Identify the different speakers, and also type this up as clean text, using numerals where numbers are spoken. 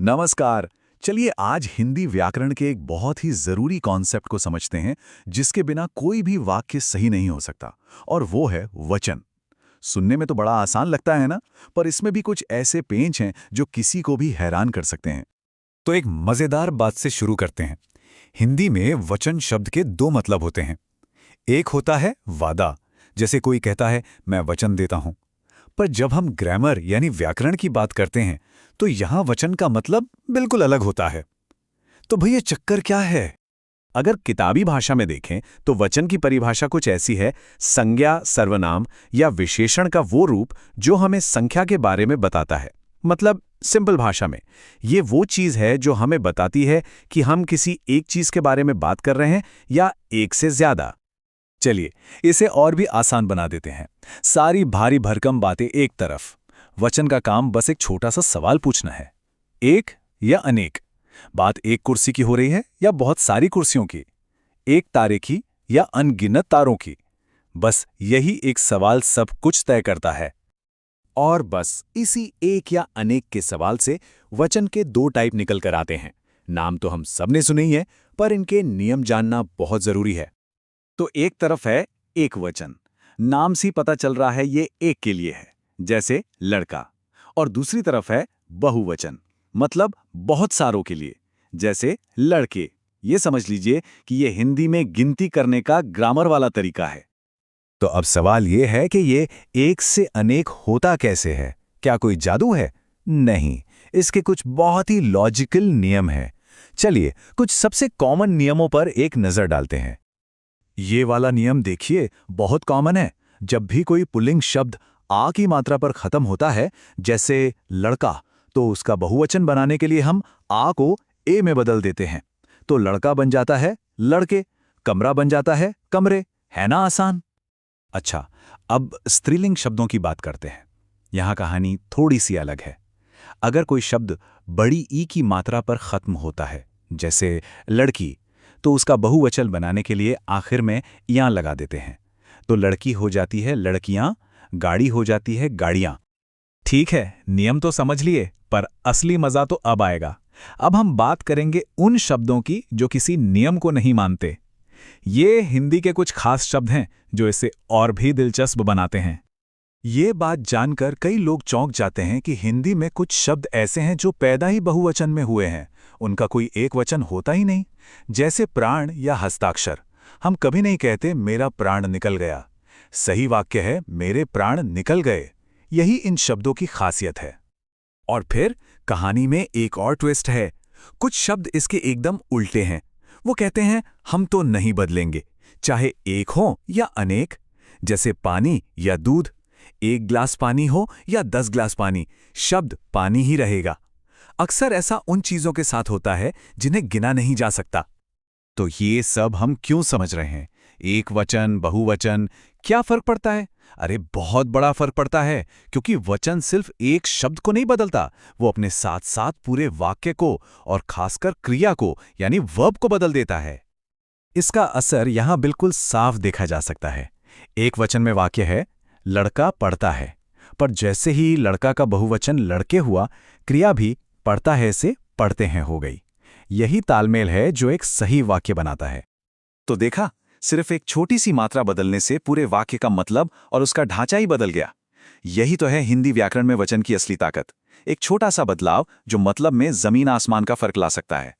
Speaker 1: नमस्कार। चलिए आज हिंदी व्याकरण के एक बहुत ही जरूरी कॉन्सेप्ट को समझते हैं जिसके बिना कोई भी वाक्य सही नहीं हो सकता, और वो है वचन। सुनने में तो बड़ा आसान लगता है ना, पर इसमें भी कुछ ऐसे पेंच हैं जो किसी को भी हैरान कर सकते हैं।
Speaker 2: तो एक मजेदार बात से शुरू करते हैं। हिंदी में वचन शब्द के दो मतलब होते हैं। एक होता है वादा, जैसे कोई कहता है मैं वचन देता हूं। पर जब हम ग्रामर यानी व्याकरण की बात करते हैं तो यहां वचन का मतलब बिल्कुल अलग होता है। तो भैया चक्कर क्या है?
Speaker 1: अगर किताबी भाषा में देखें तो वचन की परिभाषा कुछ ऐसी है: संज्ञा, सर्वनाम या विशेषण का वो रूप जो हमें संख्या के बारे में बताता है। मतलब सिंपल भाषा में ये वो चीज है जो हमें बताती है कि हम किसी एक चीज के बारे में बात कर रहे हैं या एक से ज्यादा।
Speaker 2: चलिए इसे और भी आसान बना देते हैं। सारी भारी भरकम बातें एक तरफ, वचन का काम बस एक छोटा सा सवाल पूछना है, एक या अनेक। बात एक कुर्सी की हो रही है या बहुत सारी कुर्सियों की, एक तारे की या अनगिनत तारों की। बस यही एक सवाल सब कुछ तय करता है।
Speaker 1: और बस इसी एक या अनेक के सवाल से वचन के दो टाइप निकल कर आते हैं। नाम तो हम सबने सुने ही है, पर इनके नियम जानना बहुत जरूरी है।
Speaker 2: तो एक तरफ है एक वचन, नाम से पता चल रहा है ये एक के लिए है, जैसे लड़का। और दूसरी तरफ है बहुवचन, मतलब बहुत सारों के लिए, जैसे लड़के। ये समझ लीजिए कि ये हिंदी में गिनती करने का ग्रामर वाला तरीका है। तो अब सवाल ये है कि ये एक से अनेक होता कैसे है? क्या कोई जादू है? नहीं, इसके कुछ बहुत ही लॉजिकल नियम हैं। चलिए कुछ सबसे कॉमन नियमों पर एक नजर डालते हैं। ये वाला नियम देखिए, बहुत कॉमन है। जब भी कोई पुल्लिंग शब्द आ की मात्रा पर खत्म होता है, जैसे लड़का, तो उसका बहुवचन बनाने के लिए हम आ को ए में बदल देते हैं। तो लड़का बन जाता है लड़के, कमरा बन जाता है कमरे। है ना आसान? अच्छा, अब स्त्रीलिंग शब्दों की बात करते हैं। यहां कहानी थोड़ी सी अलग है। अगर कोई शब्द बड़ी ई की मात्रा पर खत्म होता है, जैसे लड़की, तो उसका बहुवचन बनाने के लिए आखिर में यां लगा देते हैं। तो लड़की हो जाती है लड़कियां, गाड़ी हो जाती है गाड़ियां। ठीक है, नियम तो समझ लिए, पर असली मजा तो अब आएगा। अब हम बात करेंगे उन शब्दों की जो किसी नियम को नहीं मानते। ये हिंदी के कुछ खास शब्द हैं जो इसे और भी दिलचस्प बनाते हैं। ये बात जानकर कई लोग चौंक जाते हैं कि हिंदी में कुछ शब्द ऐसे हैं जो पैदा ही बहुवचन में हुए हैं, उनका कोई एक वचन होता ही नहीं। जैसे प्राण या हस्ताक्षर। हम कभी नहीं कहते मेरा प्राण निकल गया। सही वाक्य है मेरे प्राण निकल गए। यही इन शब्दों की खासियत है। और फिर कहानी में एक और ट्विस्ट है। कुछ शब्द इसके एकदम उल्टे हैं। वो कहते हैं हम तो नहीं बदलेंगे, चाहे एक हो या अनेक। जैसे पानी या दूध, एक ग्लास पानी हो या 10 ग्लास पानी, शब्द पानी ही रहेगा। अक्सर ऐसा उन चीजों के साथ होता है जिन्हें गिना नहीं जा सकता। तो ये सब हम क्यों समझ रहे हैं? एक वचन, बहुवचन, क्या फर्क पड़ता है? अरे बहुत बड़ा फर्क पड़ता है, क्योंकि वचन सिर्फ एक शब्द को नहीं बदलता, वो अपने साथ साथ पूरे वाक्य को और खासकर क्रिया को यानी वर्ब को बदल देता है। इसका असर यहां बिल्कुल साफ देखा जा सकता है। एक वचन में वाक्य है लड़का पढ़ता है, पर जैसे ही लड़का का बहुवचन लड़के हुआ, क्रिया भी पढ़ता है से पढ़ते हैं हो गई। यही तालमेल है जो एक सही वाक्य बनाता है। तो देखा, सिर्फ एक छोटी सी मात्रा बदलने से पूरे वाक्य का मतलब और उसका ढांचा ही बदल गया। यही तो है हिंदी व्याकरण में वचन की असली ताकत। एक छोटा सा बदलाव जो मतलब में जमीन आसमान का फर्क ला सकता है।